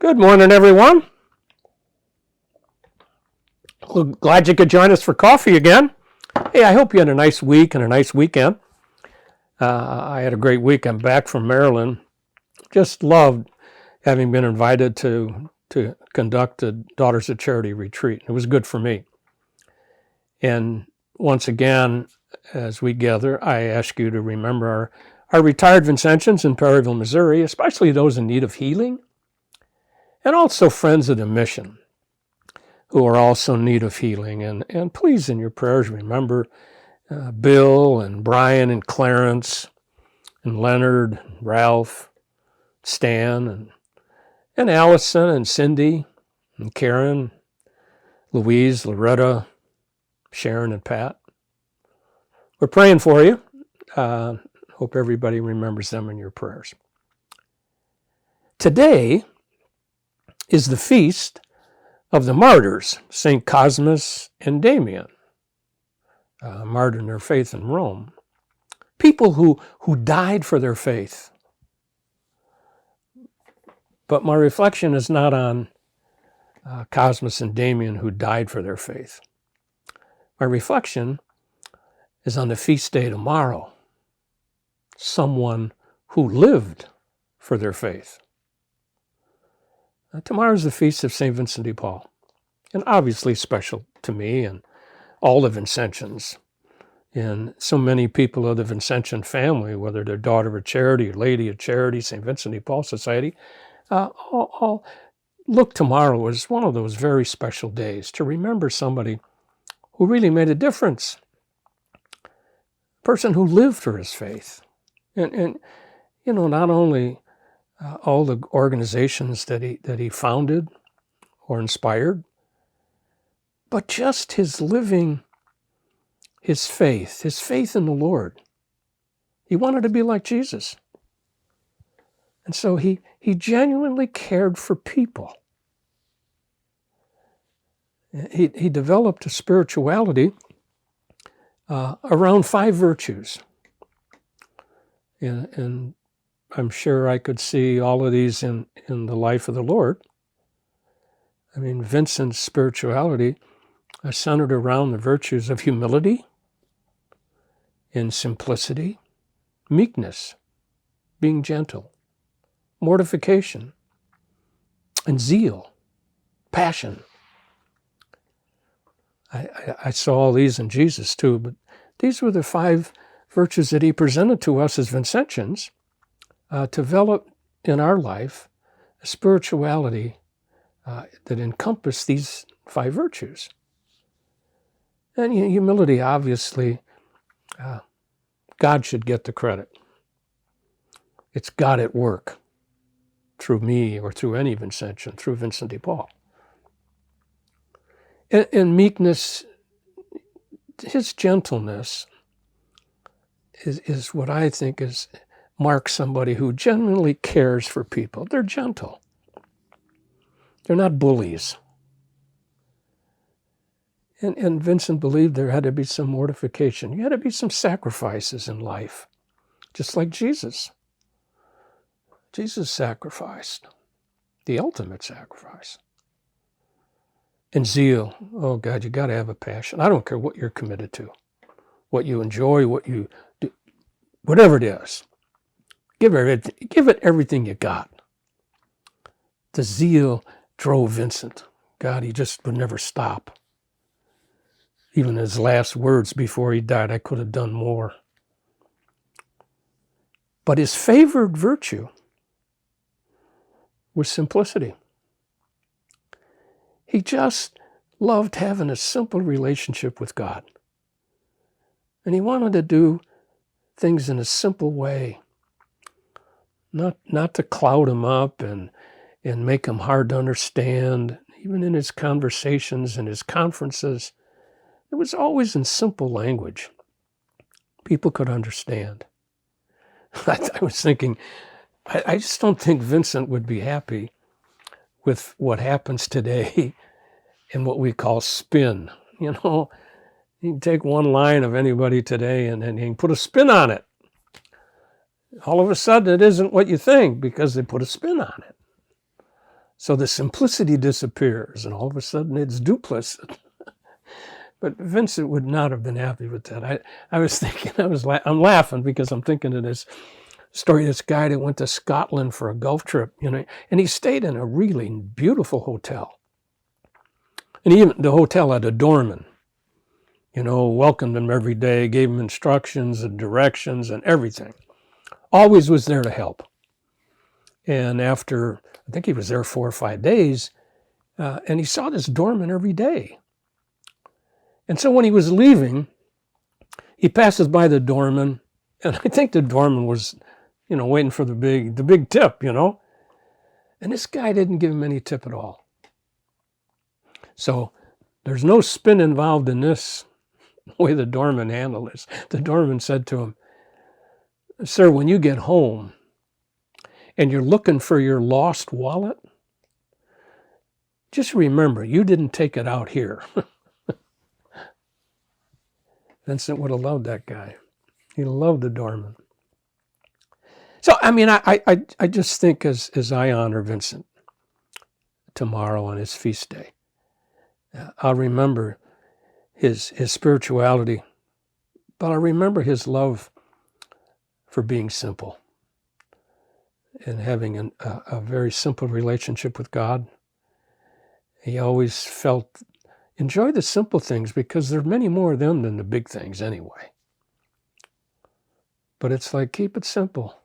Good morning, everyone. Glad you could join us for coffee again. Hey, I hope you had a nice week and a nice weekend. I had a great week. I'm back from Maryland. Just loved having been invited to conduct a Daughters of Charity retreat. It was good for me. And once again, as we gather, I ask you to remember our retired Vincentians in Perryville, Missouri, especially those in need of healing, and also friends of the mission who are also in need of healing. And please, in your prayers, remember Bill and Brian and Clarence and Leonard, and Ralph, Stan, and Allison and Cindy and Karen, Louise, Loretta, Sharon, and Pat. We're praying for you. Hope everybody remembers them in your prayers. Today is the feast of the martyrs, St. Cosmas and Damian, martyred in their faith in Rome. People who died for their faith. But my reflection is not on Cosmas and Damian who died for their faith. My reflection is on the feast day tomorrow. Someone who lived for their faith. Tomorrow is the feast of St. Vincent de Paul, and obviously special to me and all the Vincentians, and so many people of the Vincentian family, whether they're Daughter of Charity or Lady of Charity, St. Vincent de Paul Society, all look tomorrow as one of those very special days to remember somebody who really made a difference, a person who lived for his faith, and you know, not only all the organizations that he founded or inspired, but just his living his faith in the Lord. He wanted to be like Jesus. And so he genuinely cared for people. He developed a spirituality around 5 virtues. And I'm sure I could see all of these in the life of the Lord. I mean, Vincent's spirituality is centered around the virtues of humility and simplicity, meekness, being gentle, mortification, and zeal, passion. I saw all these in Jesus too, but these were the 5 virtues that he presented to us as Vincentians. Develop in our life a spirituality that encompass these 5 virtues. And humility, obviously, God should get the credit. It's God at work through me or through any Vincentian, through Vincent de Paul. And meekness, his gentleness is what I think marks somebody who genuinely cares for people. They're gentle. They're not bullies. And Vincent believed there had to be some mortification. You had to be some sacrifices in life, just like Jesus. Jesus sacrificed, the ultimate sacrifice. And zeal, oh God, you got to have a passion. I don't care what you're committed to, what you enjoy, what you do, whatever it is. Give it everything you got. The zeal drove Vincent. God, he just would never stop. Even his last words before he died, I could have done more. But his favored virtue was simplicity. He just loved having a simple relationship with God. And he wanted to do things in a simple way. Not to cloud him up and make him hard to understand. Even in his conversations and his conferences, it was always in simple language. People could understand. I was thinking, I just don't think Vincent would be happy with what happens today in what we call spin. You know, you can take one line of anybody today and you can put a spin on it. All of a sudden, it isn't what you think because they put a spin on it. So the simplicity disappears, and all of a sudden it's duplicit. But Vincent would not have been happy with that. I was thinking, I'm laughing because I'm thinking of this story, this guy that went to Scotland for a golf trip, and he stayed in a really beautiful hotel. And even the hotel had a doorman, welcomed him every day, gave him instructions and directions and everything. Always was there to help. And after, I think he was there 4 or 5 days, and he saw this doorman every day. And so when he was leaving, he passes by the doorman, and I think the doorman was, waiting for the big tip, And this guy didn't give him any tip at all. So there's no spin involved in this, the way the doorman handled this. The doorman said to him, "Sir, when you get home and you're looking for your lost wallet, just remember, you didn't take it out here." Vincent would have loved that guy. He loved the doorman. So, I just think as I honor Vincent tomorrow on his feast day, I'll remember his spirituality, but I'll remember his love for being simple and having a very simple relationship with God. He always enjoy the simple things because there are many more of them than the big things anyway. But it's like, keep it simple.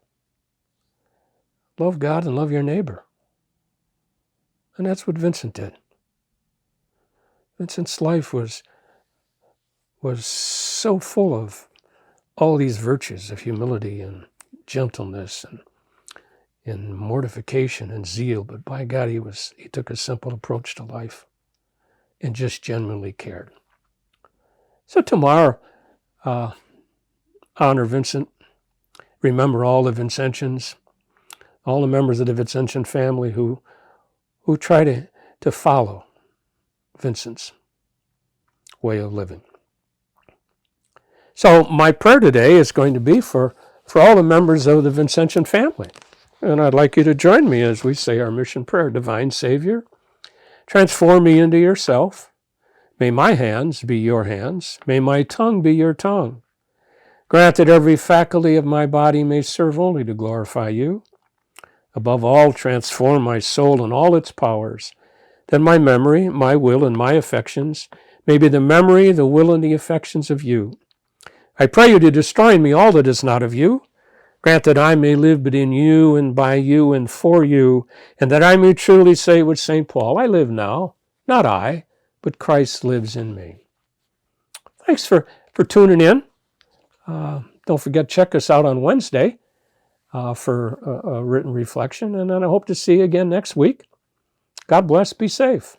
Love God and love your neighbor. And that's what Vincent did. Vincent's life was so full of all these virtues of humility and gentleness and mortification and zeal. But by God, he took a simple approach to life and just genuinely cared. So tomorrow, honor Vincent. Remember all the Vincentians, all the members of the Vincentian family who try to follow Vincent's way of living. So my prayer today is going to be for all the members of the Vincentian family. And I'd like you to join me as we say our mission prayer. Divine Savior, transform me into yourself. May my hands be your hands. May my tongue be your tongue. Grant that every faculty of my body may serve only to glorify you. Above all, transform my soul and all its powers, that my memory, my will, and my affections may be the memory, the will, and the affections of you. I pray you to destroy in me all that is not of you. Grant that I may live but in you and by you and for you, and that I may truly say with St. Paul, I live now, not I, but Christ lives in me. Thanks for tuning in. Don't forget, check us out on Wednesday for a written reflection, and then I hope to see you again next week. God bless. Be safe.